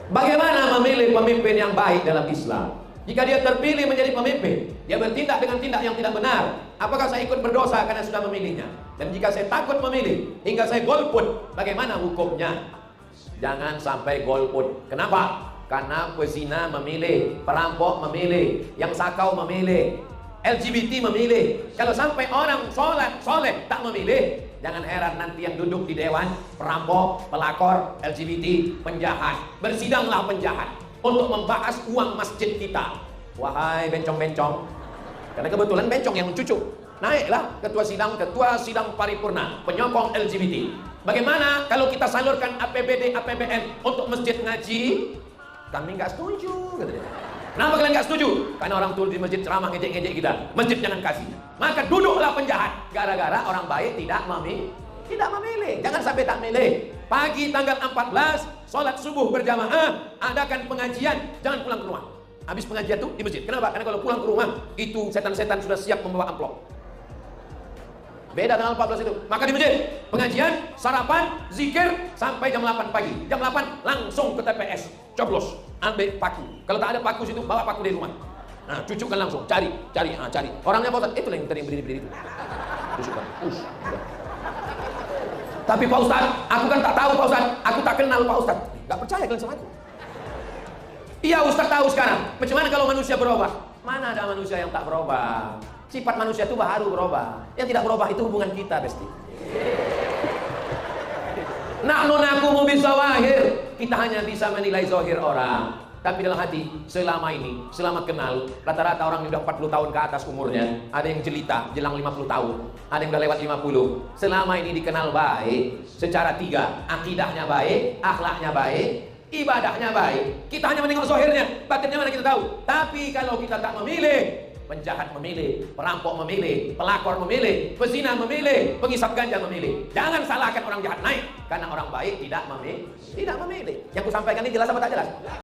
Bagaimana memilih pemimpin yang baik dalam Islam? Jika dia terpilih menjadi pemimpin, dia bertindak dengan tindak yang tidak benar, apakah saya ikut berdosa karena sudah memilihnya? Dan jika saya takut memilih hingga saya golput, bagaimana hukumnya? Jangan sampai golput. Kenapa? Karena pezina memilih, perampok memilih, yang sakau memilih, LGBT memilih. Kalau sampai orang soleh tak memilih, jangan heran nanti yang duduk di dewan perampok, pelakor, LGBT, penjahat. Bersidanglah penjahat untuk membahas uang masjid kita. Wahai bencong-bencong, karena kebetulan bencong yang cucu, naiklah ketua sidang paripurna penyokong LGBT. Bagaimana kalau kita salurkan APBD, APBN untuk masjid ngaji? Kami nggak setuju, katanya. Kenapa kalian nggak setuju? Karena orang tua di masjid ceramah ngejek-ngejek kita. Masjid jangan kasih. Maka duduklah penjahat. Gara-gara orang baik tidak memilih. Jangan sampai tak milih. Pagi tanggal 14, sholat subuh berjamaah, adakan pengajian, jangan pulang ke rumah. Habis pengajian tuh di masjid. Kenapa? Karena kalau pulang ke rumah, itu setan-setan sudah siap membawa amplop. Beda tanggal 14 itu. Maka di masjid, pengajian, sarapan, zikir sampai jam 8 pagi. Jam 8 langsung ke TPS, coblos, ambil paku. Kalau tak ada paku situ, bawa paku dari rumah. Nah, cucukkan langsung, cari. Orangnya Pak Ustaz, itu yang tadi berdiri itu. Cucukkan. Tapi Pak Ustaz, aku kan tak tahu Pak Ustaz, aku tak kenal Pak Ustaz. Gak percaya kalian sama aku? Iya Ustaz tahu sekarang. Bagaimana kalau manusia berubah? Mana ada manusia yang tak berubah? Sifat manusia itu baru berubah. Yang tidak berubah itu hubungan kita, Besti. Nahnu nakumu bisawahir. Kita hanya bisa menilai zahir orang. Tapi dalam hati, selama kenal, rata-rata orang yang sudah 40 tahun ke atas umurnya, ada yang jelita, jelang 50 tahun, ada yang sudah lewat 50. Selama ini dikenal baik, secara 3, akidahnya baik, akhlaknya baik, ibadahnya baik. Kita hanya menengok zahirnya, batinnya mana kita tahu. Tapi kalau kita tak memilih, penjahat memilih, perampok memilih, pelakor memilih, pezina memilih, penghisap ganja memilih. Jangan salahkan orang jahat naik, karena orang baik tidak memilih. Yang kusampaikan ini jelas apa tak jelas?